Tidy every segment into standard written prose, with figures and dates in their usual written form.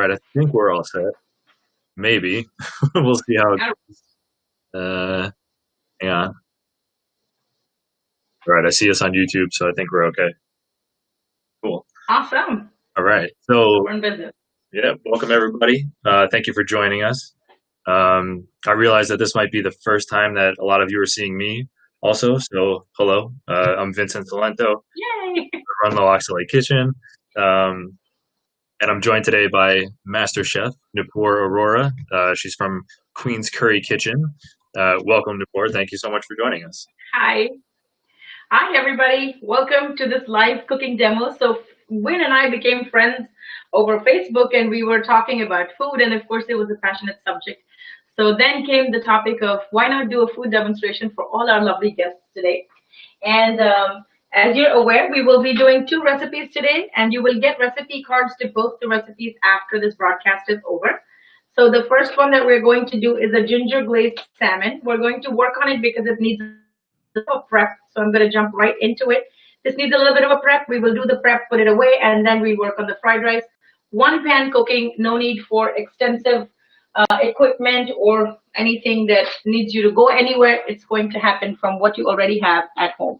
right, I think we're all set. Maybe. We'll see how it goes. Hang on. All right, I see us on YouTube, so I think we're okay. Cool. Awesome. All right. We're in business. Yeah, welcome everybody. Thank you for joining us. I realize that this might be the first time that a lot of you are seeing me also, so hello. I'm Vincent Salento. Yay! I run the Oxalate Kitchen. And I'm joined today by Master Chef Nupur Arora. She's from Queen's Curry Kitchen. Welcome, Nupur. Thank you so much for joining us. Hi. Hi, everybody. Welcome to this live cooking demo. So Win and I became friends over Facebook, and we were talking about food. And of course, it was a passionate subject. So then came the topic of why not do a food demonstration for all our lovely guests today. And as you're aware, we will be doing 2 recipes today, and you will get recipe cards to both the recipes after this broadcast is over. So the first one that we're going to do is a ginger glazed salmon. We're going to work on it because it needs a prep, so I'm going to jump right into it. This needs a little bit of a prep. We will do the prep, put it away, and then we work on the fried rice. 1 pan cooking, no need for extensive equipment or anything that needs you to go anywhere. It's going to happen from what you already have at home.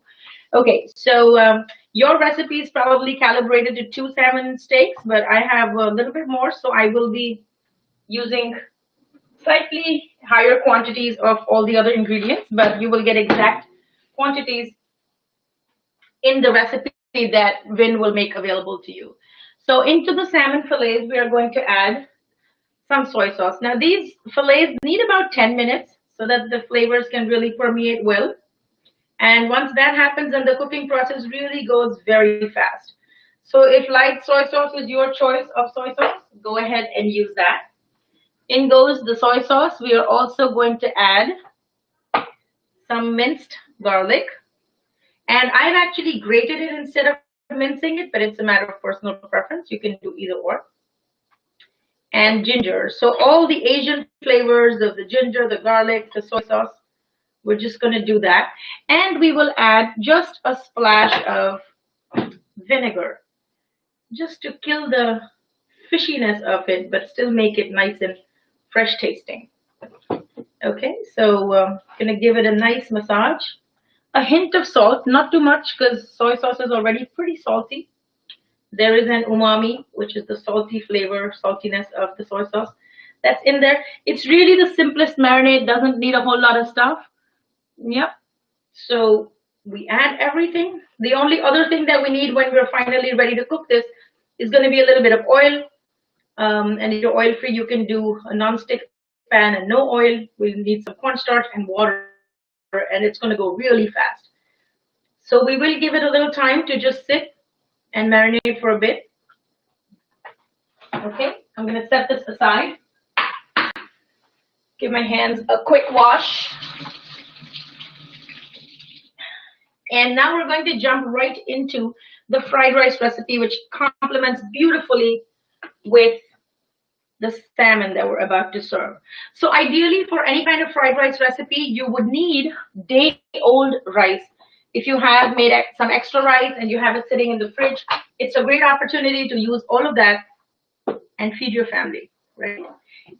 Okay, so your recipe is probably calibrated to 2 salmon steaks, but I have a little bit more, so I will be using slightly higher quantities of all the other ingredients, but you will get exact quantities in the recipe that Vin will make available to you. So into the salmon fillets, we are going to add some soy sauce. Now these fillets need about 10 minutes so that the flavors can really permeate well. And once that happens, then the cooking process really goes very fast. So if light soy sauce is your choice of soy sauce, go ahead and use that. In goes the soy sauce. We are also going to add some minced garlic. And I've actually grated it instead of mincing it, but it's a matter of personal preference. You can do either or. And ginger. So all the Asian flavors of the ginger, the garlic, the soy sauce, we're just going to do that. And we will add just a splash of vinegar, just to kill the fishiness of it, but still make it nice and fresh tasting. Okay, so going to give it a nice massage. A hint of salt, not too much because soy sauce is already pretty salty. There is an umami, which is the salty flavor, saltiness of the soy sauce that's in there. It's really the simplest marinade, doesn't need a whole lot of stuff. Yep. So we add everything. The only other thing that we need when we're finally ready to cook this is going to be a little bit of oil. And if you're oil free, you can do a non-stick pan and no oil. We need some cornstarch and water, and it's going to go really fast. So we will give it a little time to just sit and marinate for a bit. Okay, I'm going to set this aside. Give my hands a quick wash. And now we're going to jump right into the fried rice recipe, which complements beautifully with the salmon that we're about to serve. So ideally, for any kind of fried rice recipe, you would need day-old rice. If you have made some extra rice and you have it sitting in the fridge, it's a great opportunity to use all of that and feed your family, right?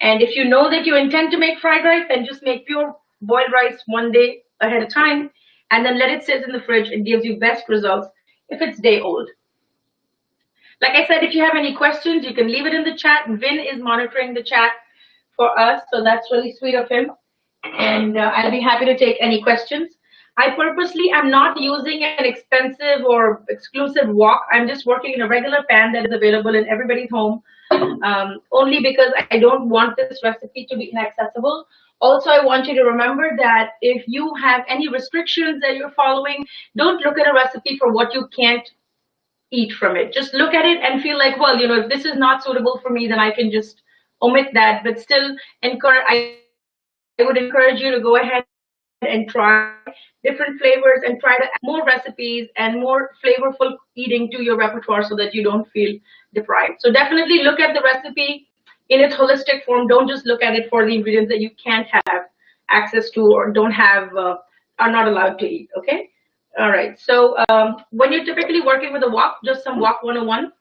And if you know that you intend to make fried rice, then just make pure boiled rice 1 day ahead of time, and then let it sit in the fridge. It gives you best results if it's day old. Like I said, if you have any questions, you can leave it in the chat. Vin is monitoring the chat for us, so that's really sweet of him. And I'll be happy to take any questions. I purposely am not using an expensive or exclusive wok. I'm just working in a regular pan that is available in everybody's home, only because I don't want this recipe to be inaccessible. Also, I want you to remember that if you have any restrictions that you're following, don't look at a recipe for what you can't eat from it. Just look at it and feel like, well, if this is not suitable for me, then I can just omit that. But still, I would encourage you to go ahead and try different flavors and try to add more recipes and more flavorful eating to your repertoire so that you don't feel deprived. So definitely look at the recipe in its holistic form. Don't just look at it for the ingredients that you can't have access to or don't have, are not allowed to eat, okay? All right, so when you're typically working with a wok, just some wok 101.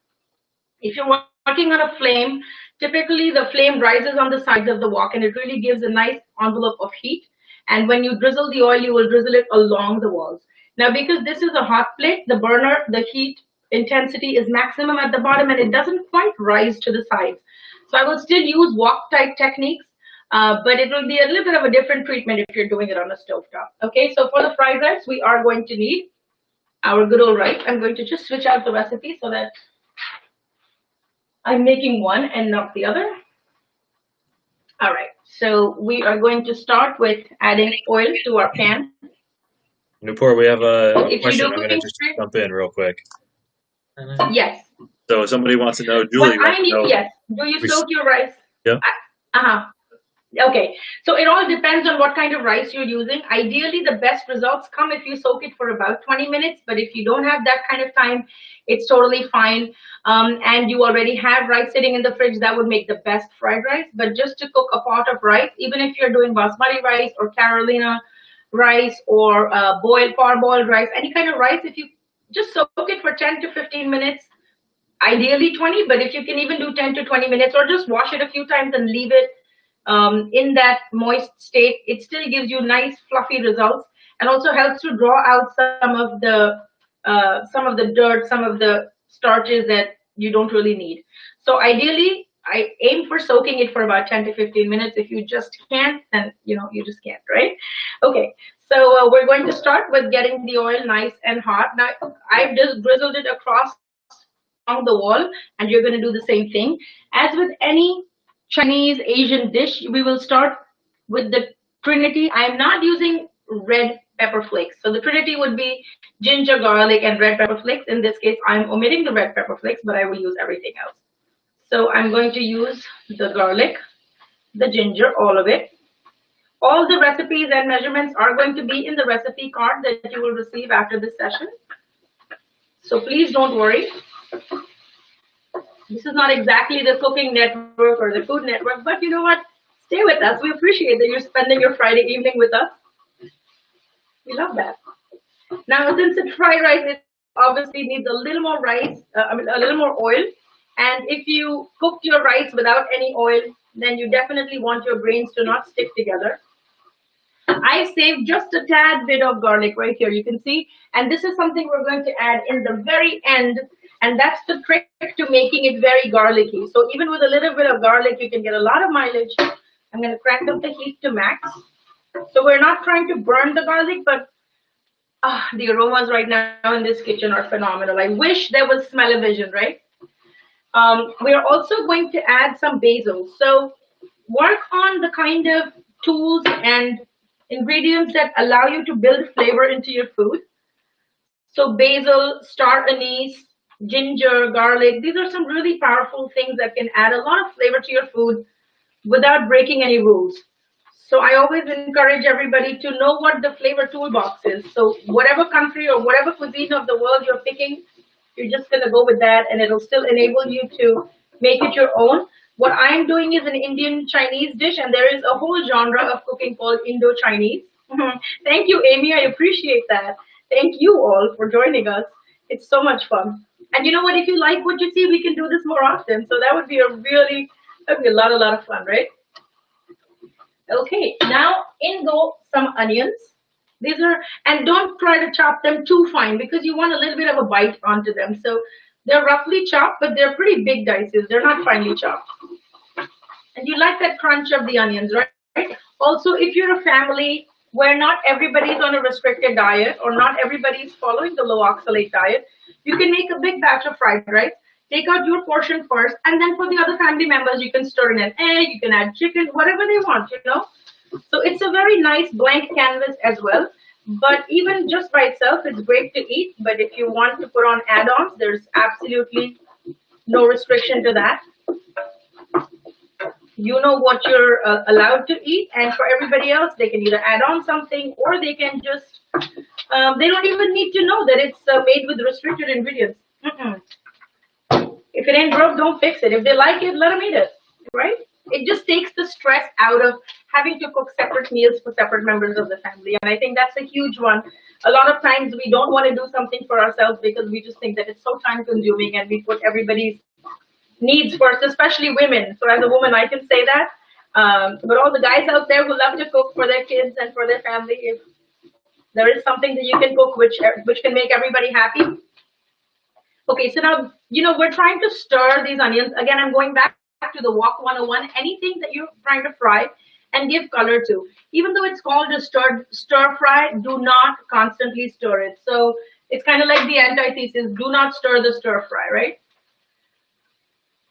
If you're working on a flame typically the flame rises on the sides of the wok and it really gives a nice envelope of heat. And when you drizzle the oil, you will drizzle it along the walls. Now, because this is a hot plate, the burner, the heat intensity is maximum at the bottom and it doesn't quite rise to the sides. So I will still use wok type techniques, but it will be a little bit of a different treatment if you're doing it on a stove top. Okay, so for the fried rice, we are going to need our good old rice. I'm going to just switch out the recipe so that I'm making one and not the other. All right, so we are going to start with adding oil to our pan. Nupur, we have a If you question. do I'm going to cooking just straight, jump in real quick. yes. So somebody wants to know, What Julie I wants to need, know. yes. Do you soak your rice? Yeah. Uh-huh. Okay, so it all depends on what kind of rice you're using. Ideally, the best results come if you soak it for about 20 minutes, but if you don't have that kind of time, it's totally fine. And you already have rice sitting in the fridge, that would make the best fried rice. But just to cook a pot of rice, even if you're doing basmati rice or Carolina rice or parboiled rice, any kind of rice, if you just soak it for 10 to 15 minutes, ideally 20, but if you can even do 10 to 20 minutes or just wash it a few times and leave it in that moist state, it still gives you nice fluffy results and also helps to draw out some of the dirt, some of the starches that you don't really need. So ideally, I aim for soaking it for about 10 to 15 minutes. If you just can't, then you just can't, right? Okay, so we're going to start with getting the oil nice and hot. Now I've just drizzled it across along the wall, and you're going to do the same thing. As with any Chinese Asian dish, we will start with the trinity. I'm not using red pepper flakes. So the trinity would be ginger, garlic, and red pepper flakes. In this case, I'm omitting the red pepper flakes, but I will use everything else. So I'm going to use the garlic, the ginger, all of it. All the recipes and measurements are going to be in the recipe card that you will receive after this session. So please don't worry. This is not exactly the cooking network or the food network, but you know what? Stay with us. We appreciate that you're spending your Friday evening with us. We love that. Now, since it's fried rice, it obviously needs a little more a little more oil. And if you cooked your rice without any oil, then you definitely want your grains to not stick together. I saved just a tad bit of garlic right here, you can see. And this is something we're going to add in the very end. And that's the trick to making it very garlicky. So even with a little bit of garlic, you can get a lot of mileage. I'm going to crank up the heat to max. So we're not trying to burn the garlic, but the aromas right now in this kitchen are phenomenal. I wish there was smell-o-vision, right? We are also going to add some basil. So work on the kind of tools and ingredients that allow you to build flavor into your food. So basil, star anise, ginger, garlic, these are some really powerful things that can add a lot of flavor to your food without breaking any rules. So I always encourage everybody to know what the flavor toolbox is. So whatever country or whatever cuisine of the world you're picking, you're just going to go with that and it'll still enable you to make it your own. What I'm doing is an Indian Chinese dish, and there is a whole genre of cooking called Indo-Chinese. Thank you, Amy. I appreciate that. Thank you all for joining us. It's so much fun. And you know what? If you like what you see, we can do this more often. So that would be a lot of fun, right? Okay, now in go some onions. These are, and don't try to chop them too fine because you want a little bit of a bite onto them. So they're roughly chopped, but they're pretty big dices. They're not finely chopped. And you like that crunch of the onions, right? Also, if you're a family where not everybody's on a restricted diet or not everybody's following the low oxalate diet, you can make a big batch of fried rice. Take out your portion first, and then for the other family members, you can stir in an egg, you can add chicken, whatever they want. So it's a very nice blank canvas as well. But even just by itself, it's great to eat. But if you want to put on add-ons, there's absolutely no restriction to that. You know what you're allowed to eat, and for everybody else, they can either add on something or they can just, they don't even need to know that it's made with restricted ingredients. If it ain't broke, don't fix it. If they like it, let them eat it, right? It just takes the stress out of having to cook separate meals for separate members of the family. And I think that's a huge one. A lot of times we don't want to do something for ourselves because we just think that it's so time consuming and we put everybody's needs first, especially women. So as a woman, I can say that. But all the guys out there who love to cook for their kids and for their family, if there is something that you can cook which can make everybody happy. Okay, so now we're trying to stir these onions. Again, I'm going back to the Wok 101. Anything that you're trying to fry and give color to, even though it's called a stir fry, do not constantly stir it. So it's kind of like the antithesis: do not stir the stir fry, right?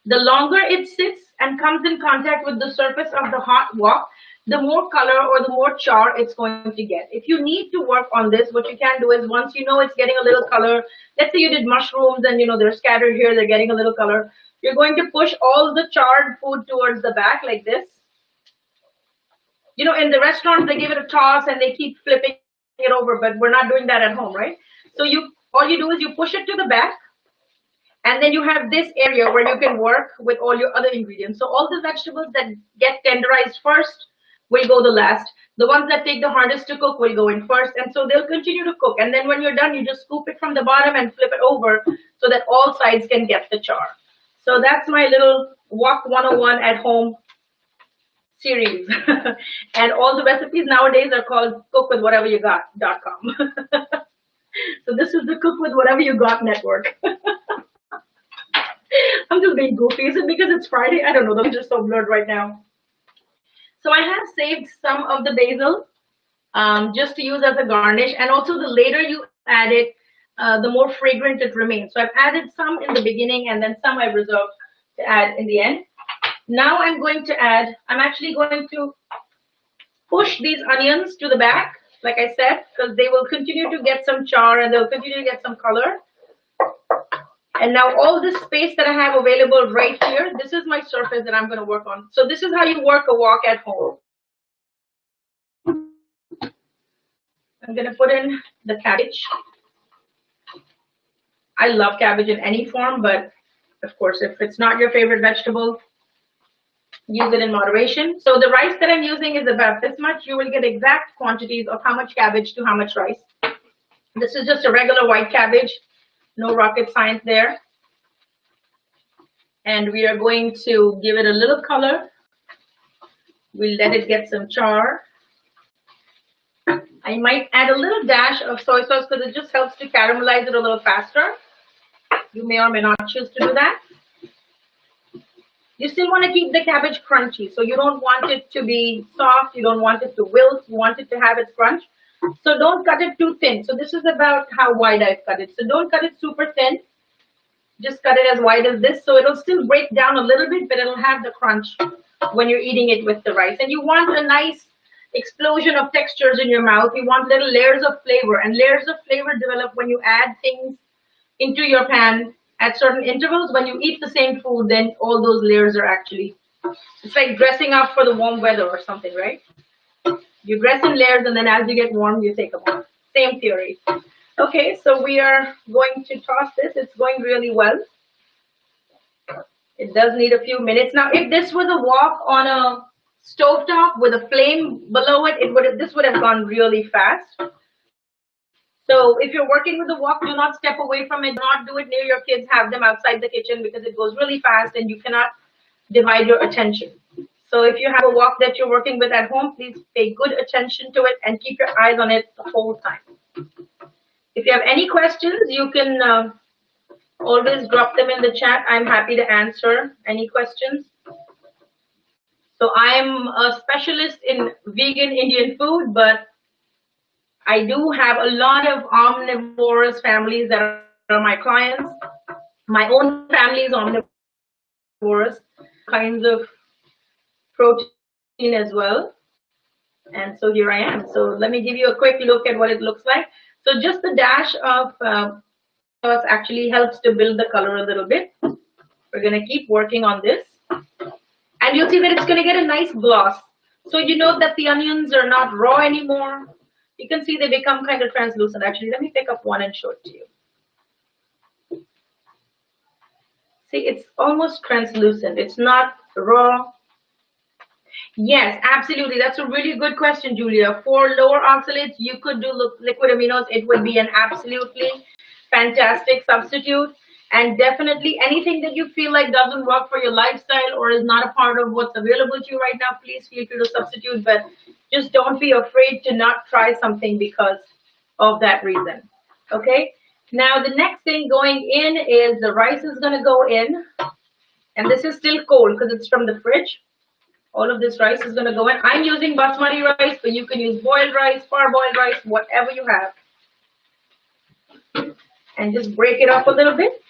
The longer it sits and comes in contact with the surface of the hot wok, the more color or the more char it's going to get. If you need to work on this, what you can do is once you know it's getting a little color, let's say you did mushrooms and they're scattered here, they're getting a little color, you're going to push all the charred food towards the back like this. In the restaurants, they give it a toss and they keep flipping it over, but we're not doing that at home, right? So all you do is you push it to the back, and then you have this area where you can work with all your other ingredients. So all the vegetables that get tenderized first will go the last. The ones that take the hardest to cook will go in first. And so they'll continue to cook. And then when you're done, you just scoop it from the bottom and flip it over so that all sides can get the char. So that's my little Wok 101 at home series. And all the recipes nowadays are called cookwithwhateveryougot.com. So this is the Cook With Whatever You Got network. I'm just being goofy. Is it because it's Friday? I don't know. Those are just so blurred right now. So I have saved some of the basil just to use as a garnish. And also the later you add it, the more fragrant it remains. So I've added some in the beginning and then some I've reserved to add in the end. Now I'm actually going to push these onions to the back, like I said, because they will continue to get some char and they'll continue to get some color. And now all this space that I have available right here, this is my surface that I'm going to work on. So this is how you work a wok at home. I'm going to put in the cabbage. I love cabbage in any form, but of course, if it's not your favorite vegetable, use it in moderation. So the rice that I'm using is about this much. You will get exact quantities of how much cabbage to how much rice. This is just a regular white cabbage. No rocket science there. And we are going to give it a little color. We'll let it get some char. I might add a little dash of soy sauce because it just helps to caramelize it a little faster. You may or may not choose to do that. You still want to keep the cabbage crunchy. So you don't want it to be soft. You don't want it to wilt. You want it to have its crunch. So don't cut it too thin. So this is about how wide I've cut it. So don't cut it super thin. Just cut it as wide as this. So it'll still break down a little bit, but it'll have the crunch when you're eating it with the rice. And you want a nice explosion of textures in your mouth. You want little layers of flavor. And layers of flavor develop when you add things into your pan at certain intervals. When you eat the same food, then all those layers are actually, it's like dressing up for the warm weather or something, right? You dress in layers, and then as you get warm, you take them off. Same theory. Okay, so we are going to toss this. It's going really well. It does need a few minutes. Now, if this was a wok on a stovetop with a flame below it, this would have gone really fast. So if you're working with the wok, do not step away from it. Do not do it near your kids. Have them outside the kitchen because it goes really fast and you cannot divide your attention. So if you have a wok that you're working with at home, please pay good attention to it and keep your eyes on it the whole time. If you have any questions, you can always drop them in the chat. I'm happy to answer any questions. So I'm a specialist in vegan Indian food, but I do have a lot of omnivorous families that are my clients. My own family is omnivorous, kinds of protein as well. And so here I am. So let me give you a quick look at what it looks like. So just the dash of sauce actually helps to build the color a little bit. We're going to keep working on this. And you'll see that it's going to get a nice gloss. So you know that the onions are not raw anymore. You can see they become kind of translucent. Actually, let me pick up one and show it to you. See, it's almost translucent. It's not raw. Yes, absolutely. That's a really good question, Julia. For lower oxalates, you could do liquid aminos. It would be an absolutely fantastic substitute. And definitely anything that you feel like doesn't work for your lifestyle or is not a part of what's available to you right now, please feel free to substitute. But just don't be afraid to not try something because of that reason. Okay? Now, the next thing going in is the rice is going to go in. And this is still cold because it's from the fridge. All of this rice is going to go in. I'm using basmati rice, but you can use boiled rice, parboiled rice, whatever you have. And just break it up a little bit.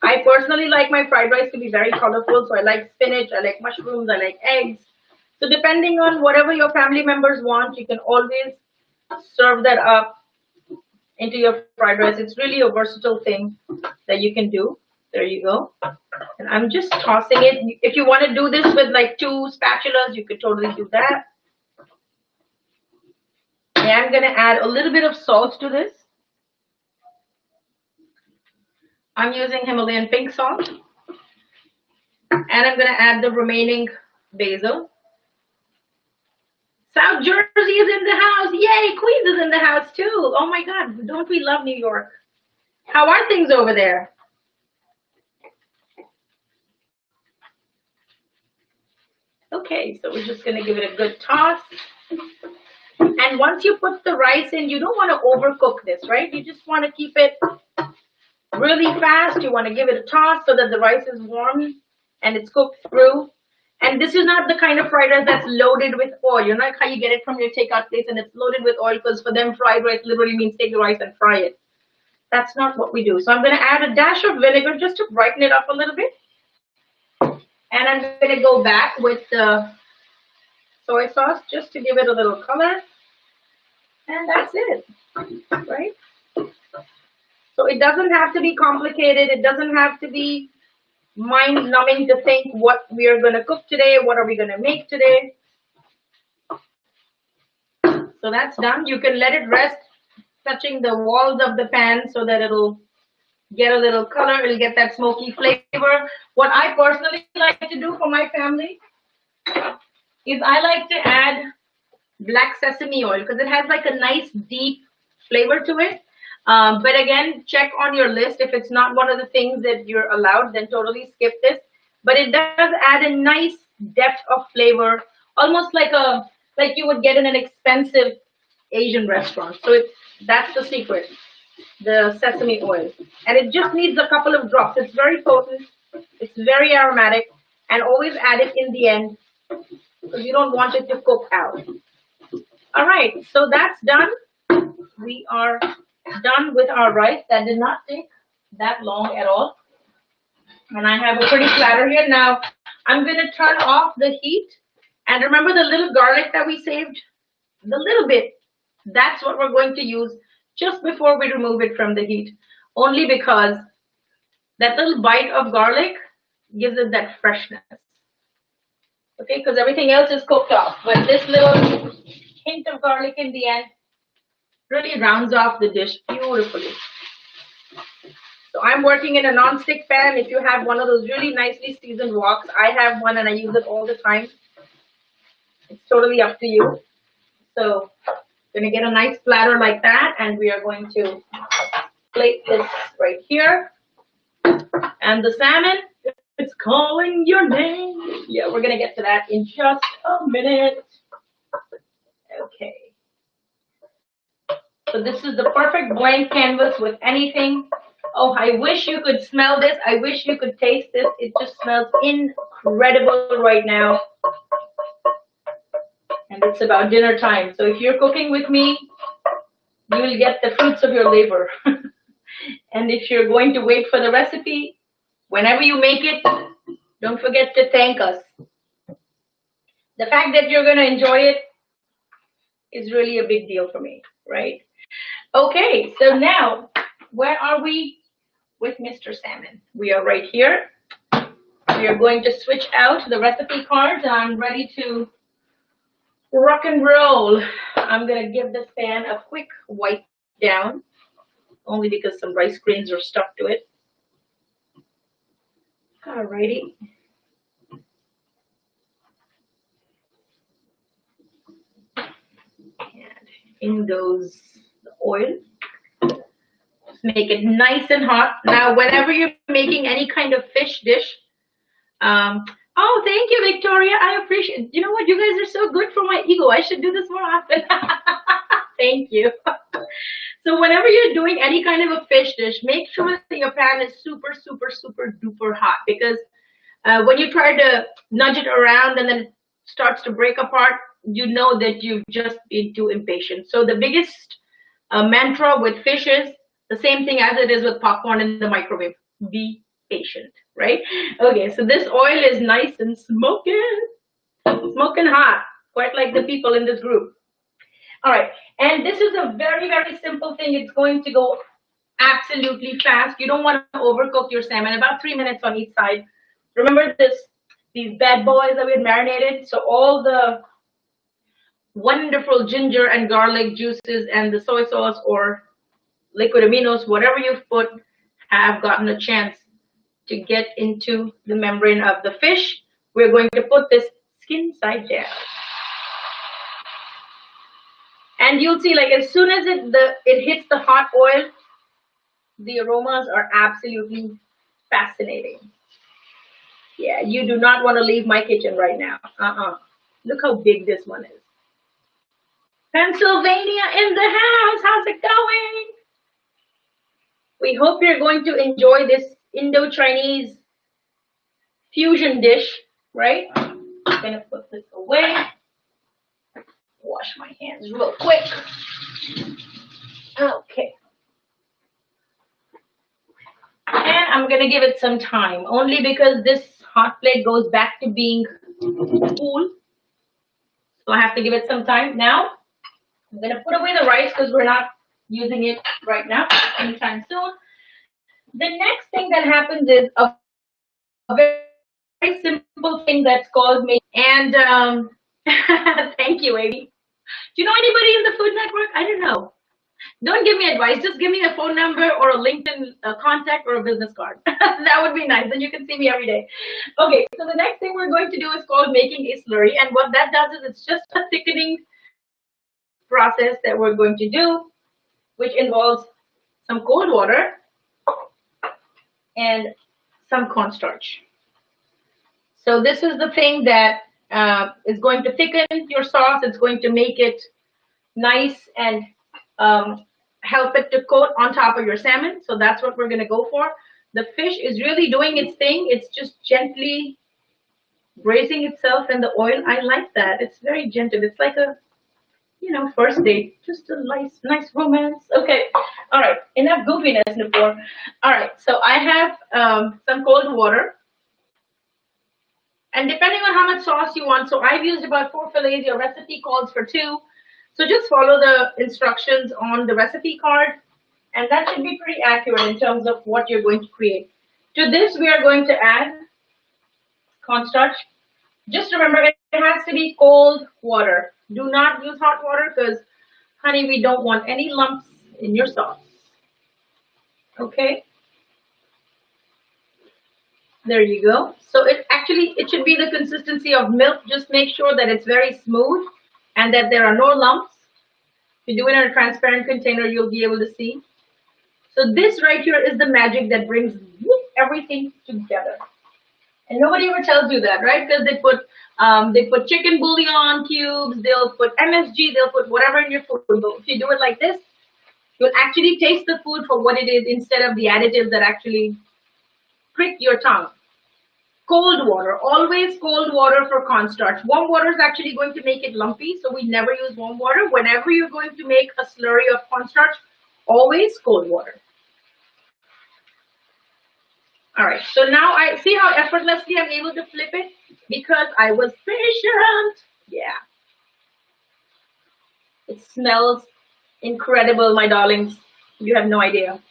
I personally like my fried rice to be very colorful, so I like spinach, I like mushrooms, I like eggs. So depending on whatever your family members want, you can always serve that up into your fried rice. It's really a versatile thing that you can do. There you go. And I'm just tossing it. If you want to do this with like 2 spatulas, you could totally do that. And I'm going to add a little bit of salt to this. I'm using Himalayan pink salt. And I'm going to add the remaining basil. South Jersey is in the house. Yay, Queens is in the house too. Oh my God, don't we love New York? How are things over there? Okay, so we're just going to give it a good toss. And once you put the rice in, you don't want to overcook this, right? You just want to keep it really fast. You want to give it a toss so that the rice is warm and it's cooked through. And this is not the kind of fried rice that's loaded with oil. You know, like how you get it from your takeout place and it's loaded with oil, because for them, fried rice literally means take the rice and fry it. That's not what we do. So I'm going to add a dash of vinegar just to brighten it up a little bit. And I'm going to go back with the soy sauce just to give it a little color. And that's it, right? So it doesn't have to be complicated. It doesn't have to be mind-numbing to think what we are going to cook today, what are we going to make today. So that's done. You can let it rest, touching the walls of the pan so that it'll get a little color. It'll get that smoky flavor. What I personally like to do for my family is I like to add black sesame oil because it has like a nice deep flavor to it. But again, check on your list. If it's not one of the things that you're allowed, then totally skip this. But it does add a nice depth of flavor, almost like you would get in an expensive Asian restaurant. So that's the secret, the sesame oil. And it just needs a couple of drops. It's very potent, it's very aromatic, and always add it in the end because you don't want it to cook out. All right, so that's done. We are done with our rice. That did not take that long at all. And I have a pretty platter here. Now, I'm going to turn off the heat. And remember the little garlic that we saved? The little bit. That's what we're going to use just before we remove it from the heat. Only because that little bite of garlic gives it that freshness. Okay, because everything else is cooked off. But this little hint of garlic in the end really rounds off the dish beautifully. So I'm working in a non-stick pan. If you have one of those really nicely seasoned woks, I have one and I use it all the time. It's totally up to you. So I'm going to get a nice platter like that, and we are going to plate this right here. And the salmon, it's calling your name. Yeah, we're going to get to that in just a minute. Okay. So this is the perfect blank canvas with anything. Oh, I wish you could smell this. I wish you could taste this. It just smells incredible right now. And it's about dinner time. So if you're cooking with me, you will get the fruits of your labor. And if you're going to wait for the recipe, whenever you make it, don't forget to thank us. The fact that you're going to enjoy it is really a big deal for me, right? Okay, so now, where are we with Mr. Salmon? We are right here. We are going to switch out the recipe cards, and I'm ready to rock and roll. I'm going to give this pan a quick wipe down, only because some rice grains are stuck to it. Alrighty. And in goes the oil. Make it nice and hot. Now, whenever you're making any kind of fish dish, oh, thank you, Victoria. I appreciate. You know what? You guys are so good for my ego. I should do this more often. Thank you. So whenever you're doing any kind of a fish dish, make sure that your pan is super, super, super duper hot because when you try to nudge it around and then it starts to break apart, you know that you've just been too impatient. So the biggest mantra with fish is the same thing as it is with popcorn in the microwave. Be patient, right? Okay, so this oil is nice and smoking hot, quite like the people in this group. All right, and this is a very, very simple thing. It's going to go absolutely fast. You don't want to overcook your salmon. About 3 minutes on each side. Remember these bad boys that we had marinated? So all the wonderful ginger and garlic juices and the soy sauce or liquid aminos, whatever you've put, have gotten a chance to get into the membrane of the fish. We're going to put this skin side down. And you'll see, like, as soon as it hits the hot oil, the aromas are absolutely fascinating. Yeah, you do not want to leave my kitchen right now. Look how big this one is. Pennsylvania in the house. How's it going? We hope you're going to enjoy this Indo-Chinese fusion dish, right? I'm going to put this away. Wash my hands real quick. Okay. And I'm going to give it some time, only because this hot plate goes back to being cool. So I have to give it some time. Now, I'm going to put away the rice because we're not using it right now, anytime soon. The next thing that happens is a very simple thing that's called me. And thank you, Amy. Do you know anybody in the Food Network? I don't know. Don't give me advice. Just give me a phone number or a LinkedIn contact or a business card. That would be nice. Then you can see me every day. Okay, so the next thing we're going to do is called making a slurry. And what that does is it's just a thickening process that we're going to do, which involves some cold water and some cornstarch. So this is the thing that is going to thicken your sauce. It's going to make it nice and help it to coat on top of your salmon. So that's what we're going to go for. The fish is really doing its thing. It's just gently braising itself in the oil. I like that. It's very gentle. It's like a, first date. Just a nice romance. Okay. All right. Enough goofiness, Nupur. All right. So I have some cold water. And depending on how much sauce you want, so I've used about 4 fillets. Your recipe calls for 2. So just follow the instructions on the recipe card, and that should be pretty accurate in terms of what you're going to create. To this, we are going to add cornstarch. Just remember, it has to be cold water. Do not use hot water because, honey, we don't want any lumps in your sauce. Okay? There you go. So it should be the consistency of milk. Just make sure that it's very smooth and that there are no lumps. If you do it in a transparent container, you'll be able to see. So this right here is the magic that brings everything together. And nobody ever tells you that, right? Because they put chicken bouillon cubes, they'll put MSG, they'll put whatever in your food. But if you do it like this, you'll actually taste the food for what it is instead of the additives that actually prick your tongue. Cold water, always cold water for cornstarch. Warm water is actually going to make it lumpy, so we never use warm water. Whenever you're going to make a slurry of cornstarch, always cold water. All right, so now I see how effortlessly I'm able to flip it because I was patient. Yeah. It smells incredible, my darlings. You have no idea.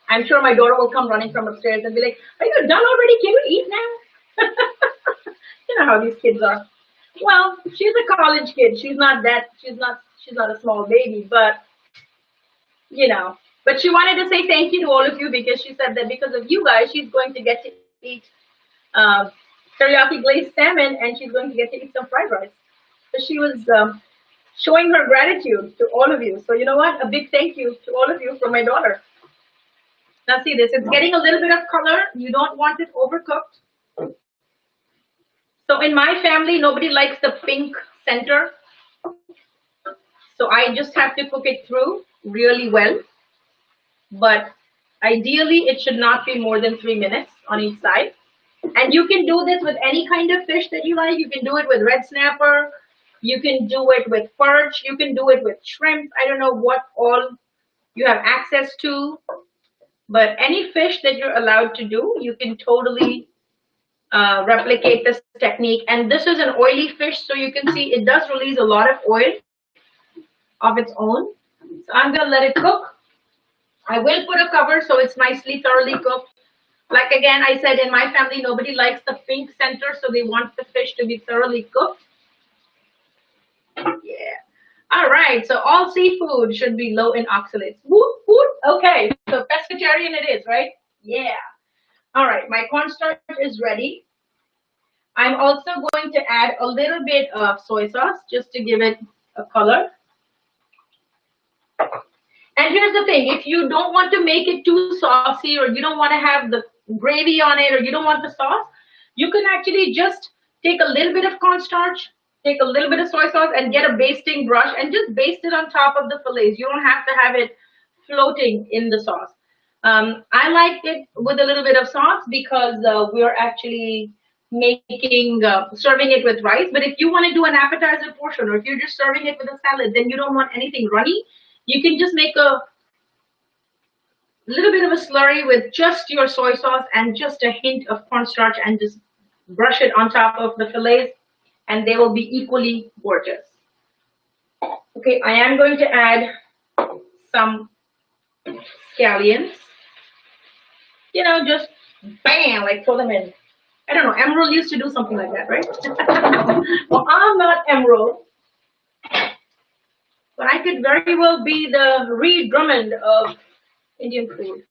I'm sure my daughter will come running from upstairs and be like, "Are you done already? Can you eat now?" You know how these kids are. Well, she's a college kid. She's not a small baby, but But she wanted to say thank you to all of you because she said that because of you guys, she's going to get to eat teriyaki glazed salmon and she's going to get to eat some fried rice. So showing her gratitude to all of you. So you know what? A big thank you to all of you for my daughter. Now see this, it's getting a little bit of color. You don't want it overcooked. So in my family, nobody likes the pink center. So I just have to cook it through really well. But ideally, it should not be more than 3 minutes on each side. And you can do this with any kind of fish that you like. You can do it with red snapper. You can do it with perch. You can do it with shrimp. I don't know what all you have access to. But any fish that you're allowed to do, you can totally replicate this technique. And this is an oily fish, so you can see it does release a lot of oil of its own. So I'm going to let it cook. I will put a cover so it's nicely thoroughly cooked. Like again, I said in my family, nobody likes the pink center, so they want the fish to be thoroughly cooked. Yeah. All right, so all seafood should be low in oxalates. Whoop, whoop. Okay, so pescatarian it is, right? Yeah. All right, my cornstarch is ready. I'm also going to add a little bit of soy sauce just to give it a color. And here's the thing, if you don't want to make it too saucy, or you don't want to have the gravy on it, or you don't want the sauce, you can actually just take a little bit of cornstarch, take a little bit of soy sauce, and get a basting brush and just baste it on top of the fillets. You don't have to have it floating in the sauce. I like it with a little bit of sauce because we're actually making serving it with rice. But if you want to do an appetizer portion, or if you're just serving it with a salad, then you don't want anything runny. You can just make a little bit of a slurry with just your soy sauce and just a hint of cornstarch, and just brush it on top of the fillets, and they will be equally gorgeous. Okay, I am going to add some scallions. You know, just bam, like throw them in. I don't know, Emerald used to do something like that, right? Well, I'm not Emerald, but I could very well be the Reed Drummond of Indian food.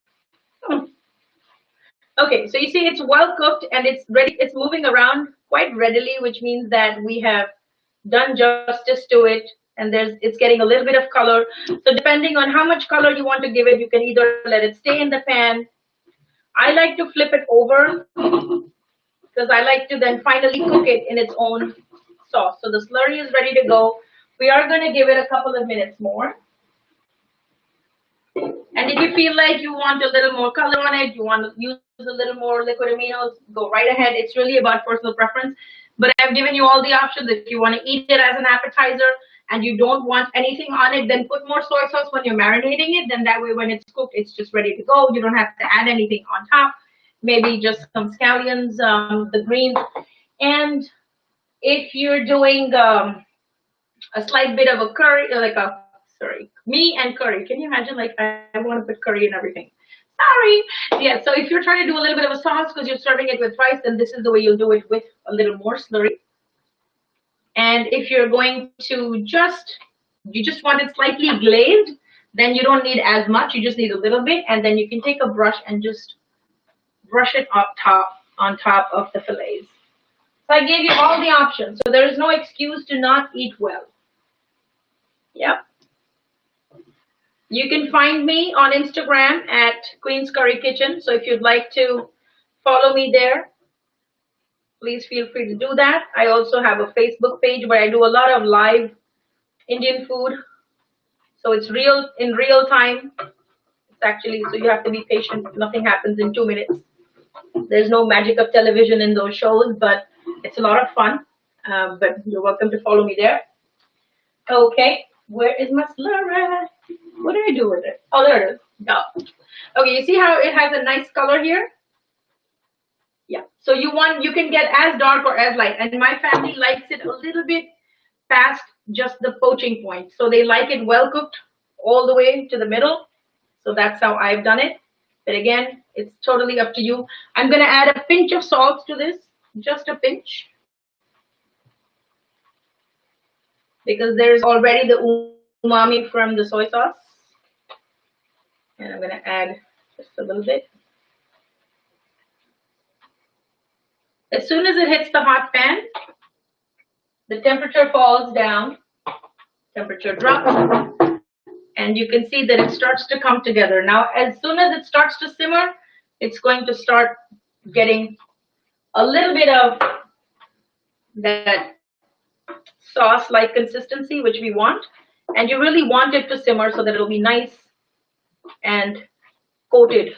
Okay, so you see it's well cooked and it's ready. It's moving around quite readily, which means that we have done justice to it, and it's getting a little bit of color. So depending on how much color you want to give it, you can either let it stay in the pan. I like to flip it over because I like to then finally cook it in its own sauce. So the slurry is ready to go. We are going to give it a couple of minutes more. And if you feel like you want a little more color on it, you want to use a little more liquid aminos, go right ahead. It's really about personal preference. But I've given you all the options. If you want to eat it as an appetizer and you don't want anything on it, then put more soy sauce when you're marinating it. Then that way when it's cooked, it's just ready to go. You don't have to add anything on top. Maybe just some scallions, the greens. And if you're doing a slight bit of a curry, like a, sorry, me and curry. Can you imagine, like, I want to put curry in everything. Sorry. Yeah, so if you're trying to do a little bit of a sauce because you're serving it with rice, then this is the way you'll do it, with a little more slurry. And if you're going to you just want it slightly glazed, then you don't need as much. You just need a little bit, and then you can take a brush and just brush it on top of the fillets. So I gave you all the options. So there is no excuse to not eat well. Yep. You can find me on Instagram at Queen's Curry Kitchen. So if you'd like to follow me there, please feel free to do that. I also have a Facebook page where I do a lot of live Indian food. So it's in real time. It's actually, so you have to be patient. Nothing happens in 2 minutes. There's no magic of television in those shows, but it's a lot of fun. But you're welcome to follow me there. Okay, where is my slurry? What did I do with it? Oh, there it is. Go. Okay, you see how it has a nice color here? Yeah. So you can get as dark or as light. And my family likes it a little bit past just the poaching point. So they like it well cooked all the way to the middle. So that's how I've done it. But again, it's totally up to you. I'm going to add a pinch of salt to this, just a pinch, because there's already the umami from the soy sauce. And I'm going to add just a little bit. As soon as it hits the hot pan, the temperature falls down Temperature drops, and you can see that it starts to come together. Now, as soon as it starts to simmer, it's going to start getting a little bit of that sauce-like consistency, which we want. And you really want it to simmer so that it'll be nice and coated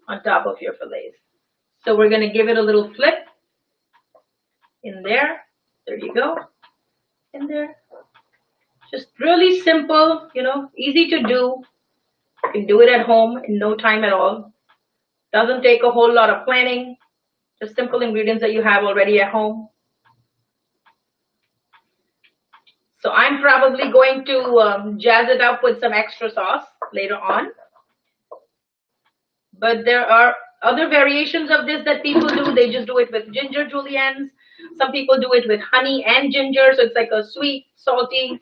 on top of your fillets. So we're going to give it a little flip in there. There you go. In there. Just really simple, easy to do. You can do it at home in no time at all. Doesn't take a whole lot of planning. Just simple ingredients that you have already at home. So I'm probably going to jazz it up with some extra sauce later on. But there are other variations of this that people do. They just do it with ginger juliennes. Some people do it with honey and ginger. So it's like a sweet, salty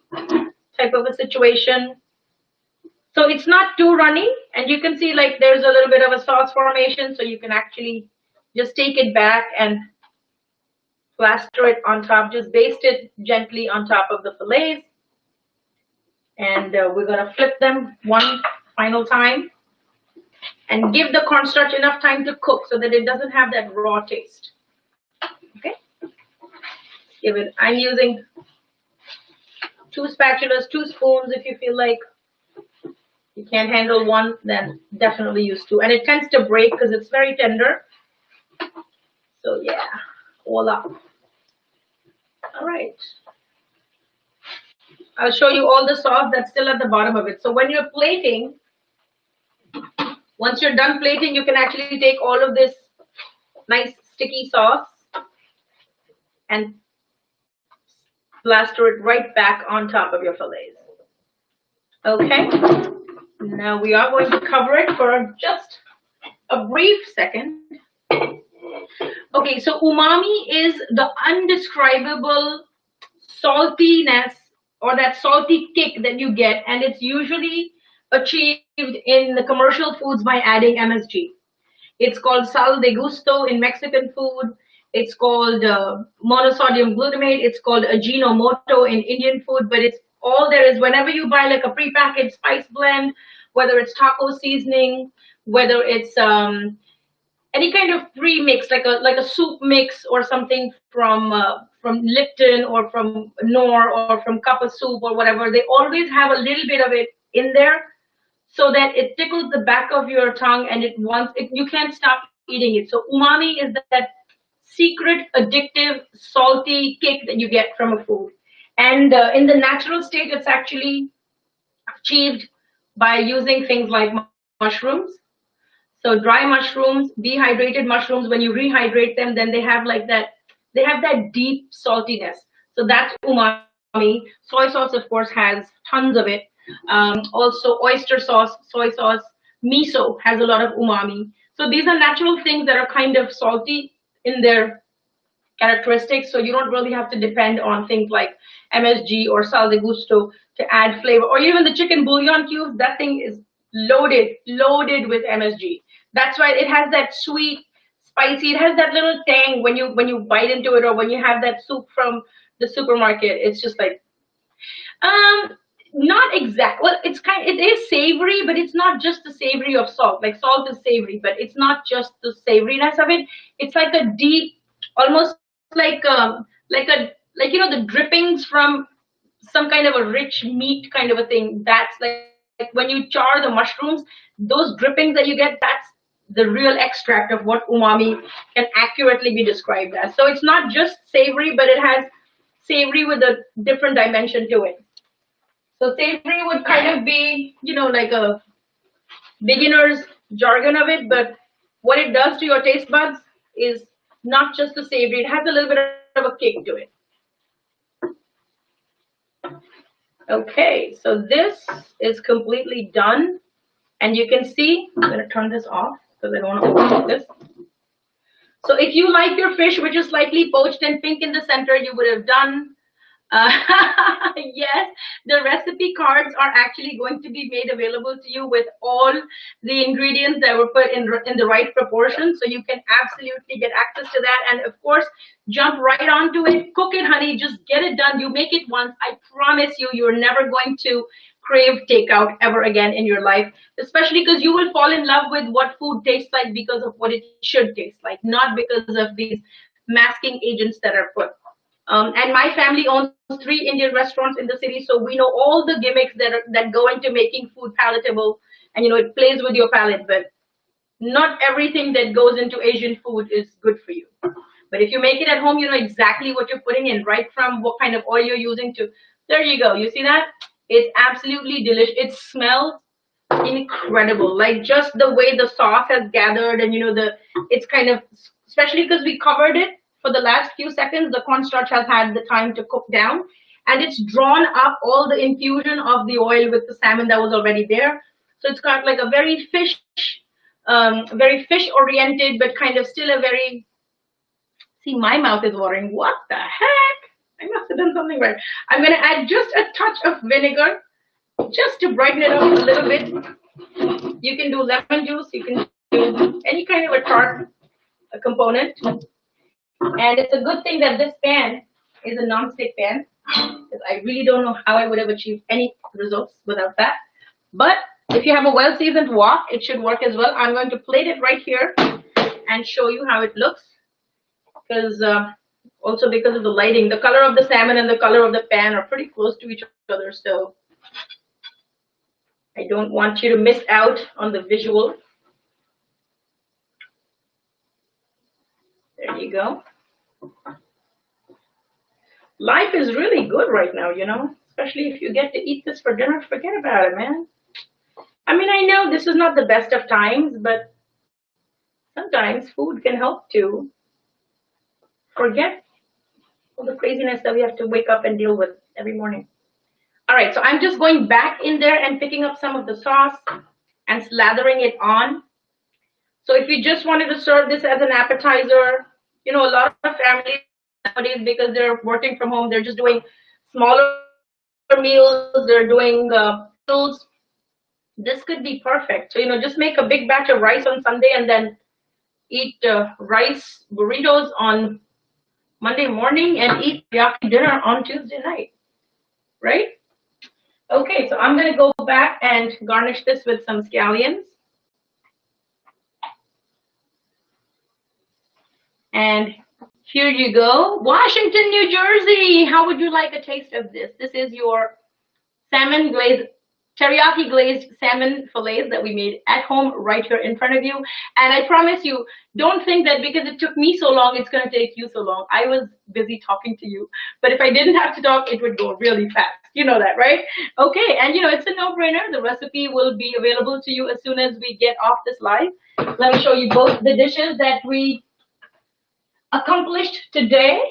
type of a situation. So it's not too runny. And you can see like there's a little bit of a sauce formation. So you can actually just take it back and plaster it on top. Just baste it gently on top of the fillets. And we're going to flip them one final time. And give the cornstarch enough time to cook so that it doesn't have that raw taste. Okay? I'm using 2 spatulas, 2 spoons if you feel like you can't handle one, then definitely use 2. And it tends to break because it's very tender. So yeah, voila. All right. I'll show you all the sauce that's still at the bottom of it. So when you're plating, once you're done plating, you can actually take all of this nice sticky sauce and plaster it right back on top of your fillets. Okay, now we are going to cover it for just a brief second. Okay, so umami is the undescribable saltiness or that salty kick that you get, and it's usually achieved in the commercial foods by adding MSG. It's called sal de gusto in Mexican food. It's called monosodium glutamate. It's called ajinomoto in Indian food. But it's all there is. Whenever you buy like a prepackaged spice blend, whether it's taco seasoning, whether it's any kind of pre-mix, like a soup mix or something from Lipton or from Knorr or from Cup of Soup or whatever, they always have a little bit of it in there, so that it tickles the back of your tongue and you can't stop eating it. So umami is that secret addictive salty kick that you get from a food. And in the natural state, it's actually achieved by using things like mushrooms. So dry mushrooms, dehydrated mushrooms, when you rehydrate them, then they have that deep saltiness. So that's umami. Soy sauce, of course, has tons of it. Also oyster sauce, soy sauce, miso has a lot of umami. So these are natural things that are kind of salty in their characteristics. So you don't really have to depend on things like MSG or sal de gusto to add flavor, or even the chicken bouillon cubes. That thing is loaded with MSG. That's why it has that sweet, spicy. It has that little tang when you bite into it, or when you have that soup from the supermarket. It's just like, not exact. Well, it is savory, but it's not just the savory of salt. Like salt is savory, but it's not just the savoriness of it. It's like a deep, almost like the drippings from some kind of a rich meat kind of a thing. That's like when you char the mushrooms, those drippings that you get, that's the real extract of what umami can accurately be described as. So it's not just savory, but it has savory with a different dimension to it. So savory would kind of be, like a beginner's jargon of it, but what it does to your taste buds is not just the savory. It has a little bit of a kick to it. Okay, so this is completely done. And you can see, I'm going to turn this off because I don't want to overcook this. So if you like your fish, which is slightly poached and pink in the center, you would have done Uh, yes, the recipe cards are actually going to be made available to you with all the ingredients that were put in the right proportion, so you can absolutely get access to that. And of course, jump right onto it. Cook it, honey. Just get it done. You make it once. I promise you, you're never going to crave takeout ever again in your life. Especially because you will fall in love with what food tastes like because of what it should taste like, not because of these masking agents that are put. And my family owns three Indian restaurants in the city, so we know all the gimmicks that go into making food palatable, and it plays with your palate. But not everything that goes into Asian food is good for you. But if you make it at home, you know exactly what you're putting in, right from what kind of oil you're using to. There you go. You see that? It's absolutely delicious. It smells incredible. Like just the way the sauce has gathered, and it's kind of, especially because we covered it for the last few seconds, the cornstarch has had the time to cook down, and it's drawn up all the infusion of the oil with the salmon that was already there. So it's got like a very fish oriented, but kind of still a very. See, my mouth is watering. What the heck? I must have done something right. I'm gonna add just a touch of vinegar just to brighten it up a little bit. You can do lemon juice, you can do any kind of a tart component. And it's a good thing that this pan is a non-stick pan, because I really don't know how I would have achieved any results without that. But if you have a well-seasoned wok, it should work as well. I'm going to plate it right here and show you how it looks, because also because of the lighting, the color of the salmon and the color of the pan are pretty close to each other, so I don't want you to miss out on the visual. There you go. Life is really good right now, especially if you get to eat this for dinner. Forget about it, man. I mean, I know this is not the best of times, but sometimes food can help to forget all the craziness that we have to wake up and deal with every morning. All right, so I'm just going back in there and picking up some of the sauce and slathering it on. So if you just wanted to serve this as an appetizer, a lot of families nowadays, because they're working from home, they're just doing smaller meals, they're doing meals. This could be perfect. So, just make a big batch of rice on Sunday and then eat rice burritos on Monday morning and eat yaki dinner on Tuesday night, right? Okay, so I'm going to go back and garnish this with some scallions. And here you go. Washington, New Jersey. How would you like a taste of this? This is your salmon glazed, teriyaki glazed salmon fillets that we made at home right here in front of you. And I promise you, don't think that because it took me so long, it's going to take you so long. I was busy talking to you. But if I didn't have to talk, it would go really fast. You know that, right? Okay, and it's a no-brainer. The recipe will be available to you as soon as we get off this live. Let me show you both the dishes that we accomplished today.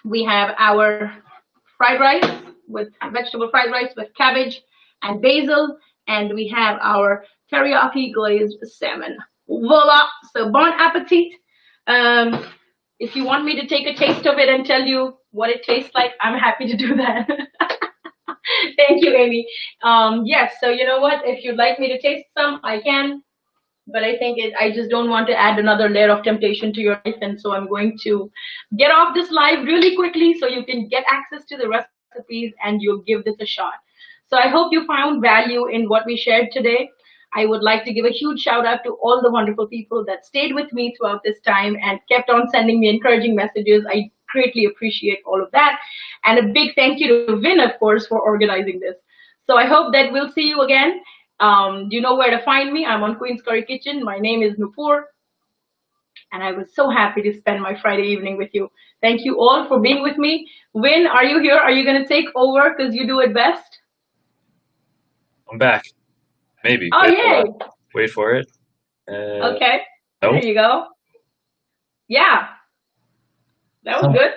We have our vegetable fried rice with cabbage and basil, and we have our teriyaki glazed salmon. Voila! So bon appetit. If you want me to take a taste of it and tell you what it tastes like, I'm happy to do that. Thank you, Amy. Yes, so you know what? If you'd like me to taste some, I can. But I think I just don't want to add another layer of temptation to your life. And so I'm going to get off this live really quickly so you can get access to the recipes and you'll give this a shot. So I hope you found value in what we shared today. I would like to give a huge shout out to all the wonderful people that stayed with me throughout this time and kept on sending me encouraging messages. I greatly appreciate all of that. And a big thank you to Vin, of course, for organizing this. So I hope that we'll see you again. You know where to find me. I'm on Queen's Curry Kitchen. My name is Nupur, and I was so happy to spend my Friday evening with you. Thank you all for being with me. Win, are you here? Are you going to take over because you do it best? I'm back. Maybe. Oh, yay. Wait for it. Okay. Nope. There you go. Yeah. That was good.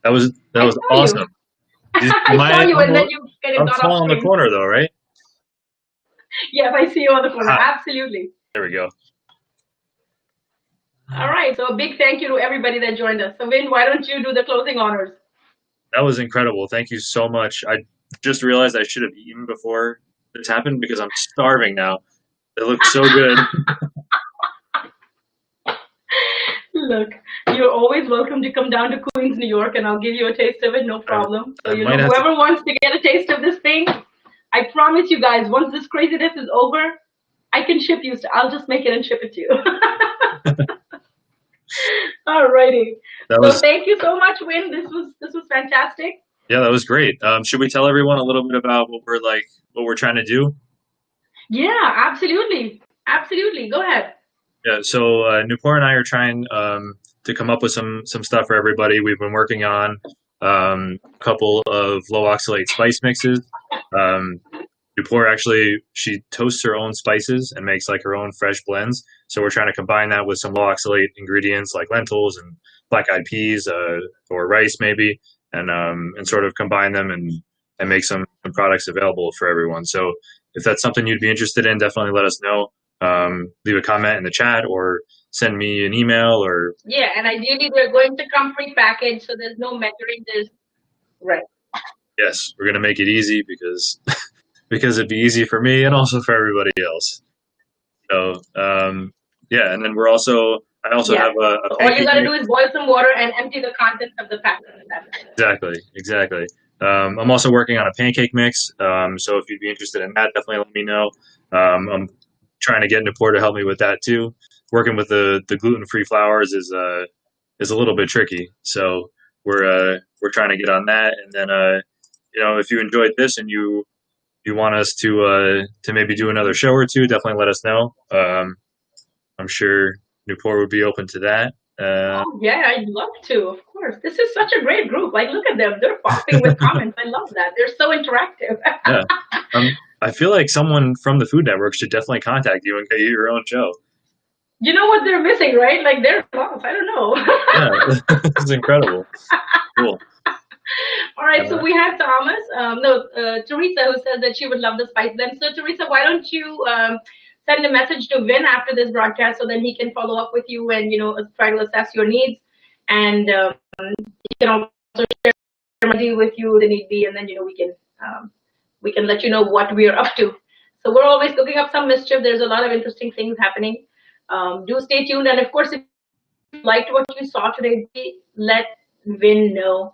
That was awesome. I saw you, and then you kind of I'm got still off on the corner, though, right? Yes, I see you on the corner. Absolutely. There we go. All right. So a big thank you to everybody that joined us. So Vin, why don't you do the closing honors? That was incredible. Thank you so much. I just realized I should have eaten before this happened because I'm starving now. It looks so good. Look, you're always welcome to come down to Queens, New York, and I'll give you a taste of it, no I, problem. So, I might have to. whoever wants to get a taste of this thing, I promise you guys, once this craziness is over, I can ship you. I'll just make it and ship it to you. Alrighty. That So was thank you so much, Win. This was fantastic. yeah, that was great. Should we tell everyone a little bit about what we're trying to do? Yeah, absolutely. Absolutely. Go ahead. Yeah, so Nupur and I are trying to come up with some stuff for everybody. We've been working on a couple of low oxalate spice mixes. Um, Nupur actually she toasts her own spices and makes like her own fresh blends. So we're trying to combine that with some low oxalate ingredients like lentils and black eyed peas or rice maybe, and sort of combine them and make some products available for everyone. So if that's something you'd be interested in, definitely let us know. Leave a comment in the chat or send me an email or Yeah, and ideally they're going to come pre-packaged, so there's no measuring this. Right. yes, we're gonna make it easy because because it'd be easy for me and also for everybody else. So yeah, and then I also Yeah. have a So all you pancake gotta mix. do is boil some water and empty the contents of the packet. Exactly. I'm also working on a pancake mix. So if you'd be interested in that, definitely let me know. I'm trying to get Nupur to help me with that too. Working with the gluten free flours is a little bit tricky. So we're trying to get on that. And then if you enjoyed this and you want us to maybe do another show or two, definitely let us know. I'm sure Nupur would be open to that. Oh yeah, I'd love to, of course. This is such a great group. Like look at them. They're popping with comments. I love that. They're so interactive. Yeah. I feel like someone from the Food Network should definitely contact you and get you your own show. You know what they're missing, right? Like they're lost. I don't know. Yeah, it's incredible. Cool. All right, so Uh, we have Thomas. No, Teresa, who says that she would love the spice blend. So, Teresa, why don't you send a message to Vin after this broadcast so then he can follow up with you and try to assess your needs, and he can also share with you the need be, and then we can let you know what we are up to. So we're always cooking up some mischief. There's a lot of interesting things happening. Do stay tuned, and of course, if you liked what you saw today, let Vin know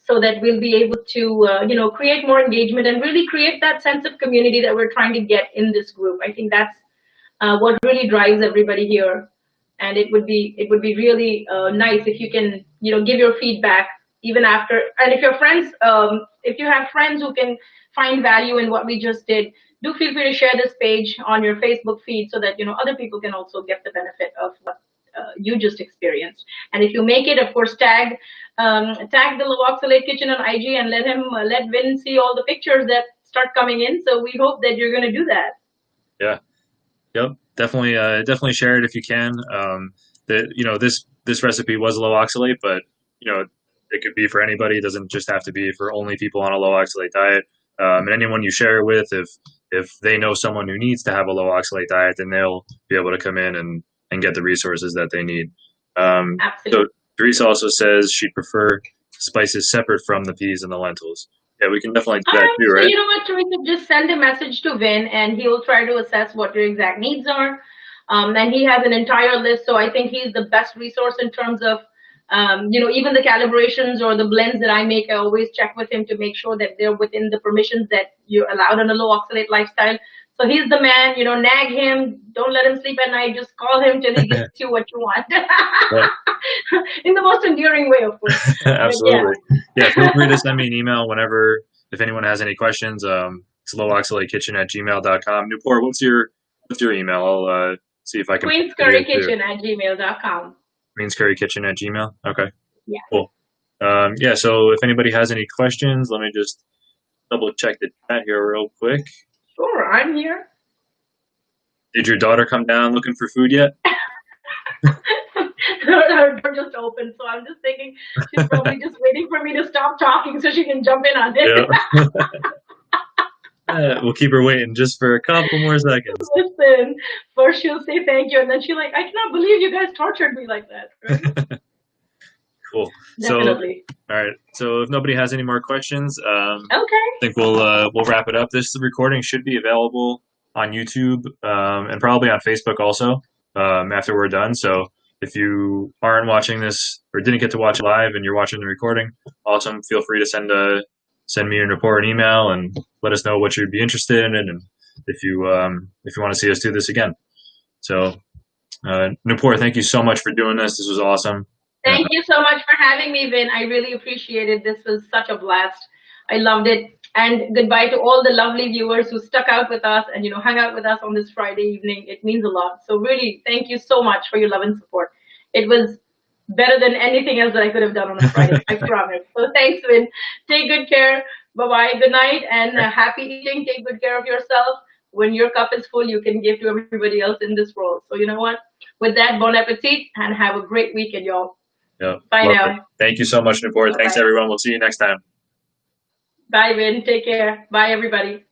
so that we'll be able to create more engagement and really create that sense of community that we're trying to get in this group. I think that's what really drives everybody here, and it would be really nice if you can give your feedback even after, and if you have friends who can find value in what we just did, do feel free to share this page on your Facebook feed so that other people can also get the benefit of what you just experienced. And if you make it, of course, tag the Lovoxylate Kitchen on IG and let Vin see all the pictures that start coming in. So we hope that you're going to do that. yeah. Yep. Definitely share it if you can. This recipe was low oxalate, but it could be for anybody. It doesn't just have to be for only people on a low oxalate diet. And anyone you share it with, if they know someone who needs to have a low oxalate diet, then they'll be able to come in and get the resources that they need. Absolutely. So Teresa also says she'd prefer spices separate from the peas and the lentils. Yeah, we can definitely do All that right, too, so right? you know what, Teresa, just send a message to Vin and he'll try to assess what your exact needs are. And he has an entire list, so I think he's the best resource in terms of, even the calibrations or the blends that I make. I always check with him to make sure that they're within the permissions that you're allowed in a low oxalate lifestyle. So he's the man, nag him, don't let him sleep at night, just call him till he gets you what you want. Right. In the most endearing way, of course. But yeah. Absolutely. Yeah, feel free to send me an email whenever, if anyone has any questions. It's lowoxalatekitchen@gmail.com. Nupur, what's your email? I'll see if I can put it here too. QueensCurryKitchen@gmail.com. QueensCurryKitchen@gmail. Okay, Yeah. cool. Yeah, so if anybody has any questions, let me just double check the chat here real quick. Sure, I'm here. Did your daughter come down looking for food yet? Her door just opened, so I'm just thinking she's probably just waiting for me to stop talking so she can jump in on it. Yeah. We'll keep her waiting just for a couple more seconds. Listen, first she'll say thank you, and then she's like, I cannot believe you guys tortured me like that. Right? Cool. So, all Definitely. right. So if nobody has any more questions, Okay. I think we'll wrap it up. This recording should be available on YouTube and probably on Facebook also after we're done. So if you aren't watching this or didn't get to watch it live and you're watching the recording, awesome. Feel free to send me and Nupur an email and let us know what you'd be interested in and if you want to see us do this again. So Nupur, thank you so much for doing this. This was awesome. Thank you so much for having me, Vin. I really appreciate it. This was such a blast. I loved it. And goodbye to all the lovely viewers who stuck out with us and hung out with us on this Friday evening. It means a lot. So really, thank you so much for your love and support. It was better than anything else that I could have done on a Friday. I promise. So thanks, Vin. Take good care. Bye bye. Good night and happy eating. Take good care of yourself. When your cup is full, you can give to everybody else in this world. So you know what? With that, bon appetit and have a great weekend, y'all. Yeah. Bye Love it. now. Thank you so much, Nupur. Thanks, Bye-bye. everyone. We'll see you next time. Bye, Vin. Take care. Bye, everybody.